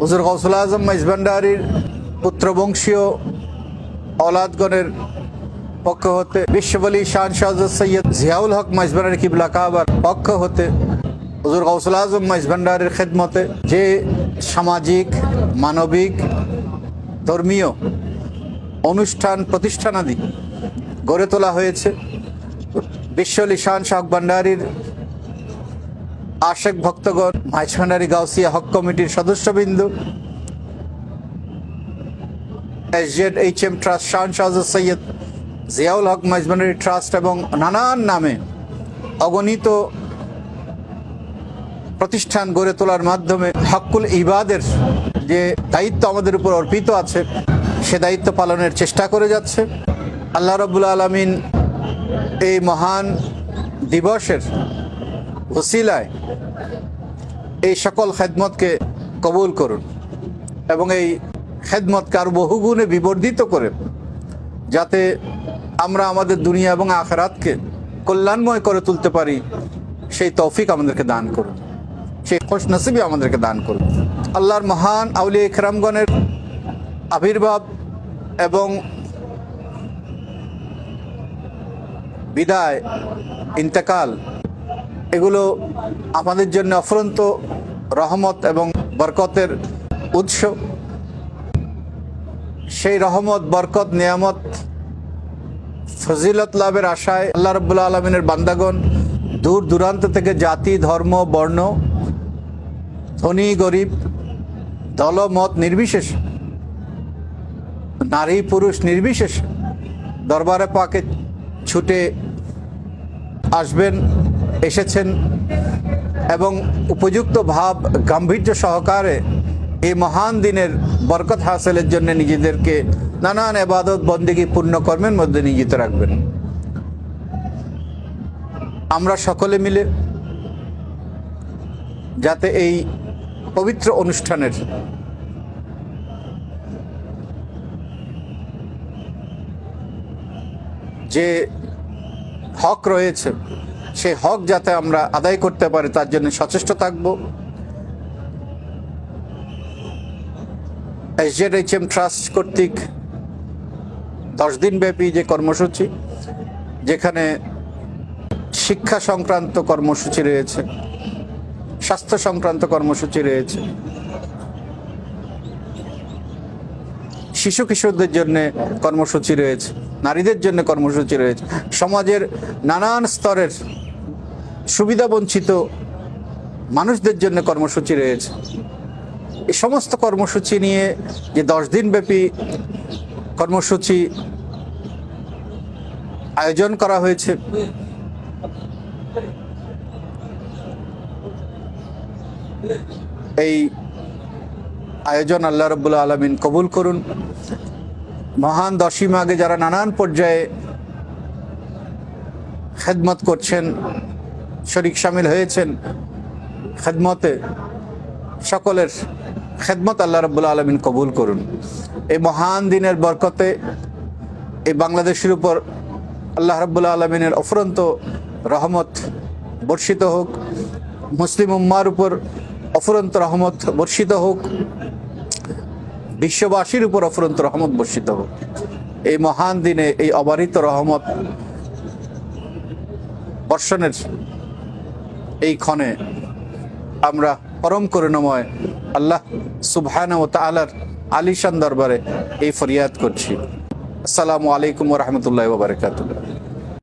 হুজুর গাউসুল আজম মাইজভান্ডারীর পুত্রবংশীয় औलादगণের পক্ষ হতে, বিশ্ববলী শান শাহ সৈয়দ জিয়াউল হক মাইজভান্ডারী কিবলা কাবার পক্ষ হতে হুজুর গাউসুল আজম মাইজভান্ডারীর খেদমতে যে সামাজিক, মানবিক, ধর্মীয় অনুষ্ঠান প্রতিষ্ঠানাদি গড়ে তোলা হয়েছে, বিশ্ববলী শান শাহ ভান্ডারীর আশেক ভক্তগণ, মাইজভান্ডারী গাউসিয়া হক কমিটির সদস্যবৃন্দ, SZHM ট্রাস্ট, শান শাহ সৈয়দ জিয়াউল হক মাইজভান্ডারী ট্রাস্ট এবং নানান নামে অগণিত প্রতিষ্ঠান গড়ে তোলার মাধ্যমে হকুল ইবাদের যে দায়িত্ব আমাদের উপর অর্পিত আছে সে দায়িত্ব পালনের চেষ্টা করে যাচ্ছে। আল্লাহ রাব্বুল আলামিন এই মহান দিবসের ওসিলায় এই সকল খেদমতকে কবুল করুন এবং এই খেদমতকে আরও বহুগুণে বিবর্ধিত করে যাতে আমরা আমাদের দুনিয়া এবং আখিরাতকে কল্যাণময় করে তুলতে পারি সেই তৌফিক আমাদেরকে দান করুন, সেই খুশনসিবি আমাদেরকে দান করুন। আল্লাহর মহান আউলিয়া ইকরামগণের আবির্ভাব এবং বিদায়, ইন্তেকাল, এগুলো আমাদের জন্য অফুরন্ত রহমত এবং বরকতের উৎস। সেই রহমত, বরকত, নিয়ামত, ফজিলত লাভের আশায় আল্লাহ রাব্বুল আলামিনের বান্দাগণ দূর দূরান্ত থেকে জাতি, ধর্ম, বর্ণ, ধনী গরিব, দলমত নির্বিশেষে, নারী পুরুষ নির্বিশেষে দরবারে পাকে ছুটে আসবেন, এসেছেন এবং উপযুক্ত ভাব গাম্ভীর্য সহকারে এই মহান দিনের বরকত হাসিলের জন্য নিজেদেরকে নানান ইবাদত বন্দেগী পুণ্যকর্মের মধ্যে নিয়োজিত রাখবেন। আমরা সকলে মিলে যাতে এই পবিত্র অনুষ্ঠানের যে হক রয়েছে সেই হক যাতে আমরা আদায় করতে পারি তার জন্য সচেষ্ট থাকব। SZHM ট্রাস্ট কর্তৃক 10 দিনব্যাপী যে কর্মসূচি, যেখানে শিক্ষা সংক্রান্ত কর্মসূচি রয়েছে, স্বাস্থ্য সংক্রান্ত কর্মসূচি রয়েছে, শিশু কিশোরদের জন্য কর্মসূচি রয়েছে, নারীদের জন্য কর্মসূচি রয়েছে, সমাজের নানান স্তরের সুবিধা বঞ্চিত মানুষদের জন্য কর্মসূচি রয়েছে। এই সমস্ত কর্মসূচি নিয়ে যে 10 দিনব্যাপী কর্মসূচি আয়োজন করা হয়েছে, এই আয়োজন আল্লাহ রাব্বুল আলামিন কবুল করুন। মহান 10ই মাঘে যারা নানান পর্যায়ে খেদমত করছেন, শরীক শামিল হয়েছেন খেদমতে, সকলের খেদমত আল্লাহ রাব্বুল আলামিন কবুল করুন। এই মহান দিনের বরকতে এই বাংলাদেশের উপর আল্লাহ রাব্বুল আলামিনের অফুরন্ত রহমত বর্ষিত হোক, মুসলিম উম্মার উপর অফুরন্ত রহমত বর্ষিত হোক, বিশ্ববাসীর উপর অফুরন্ত রহমত বর্ষিত হোক। এই মহান দিনে এই অবারিত রহমত বর্ষণের এই ক্ষণে আমরা পরম করুণাময় আল্লাহ সুবহানাহু ওয়া তাআলার আলিশান দরবারে এই ফরিয়াদ করছি। আসসালামু আলাইকুম ওয়া রাহমাতুল্লাহি ওয়া বারাকাতুহু।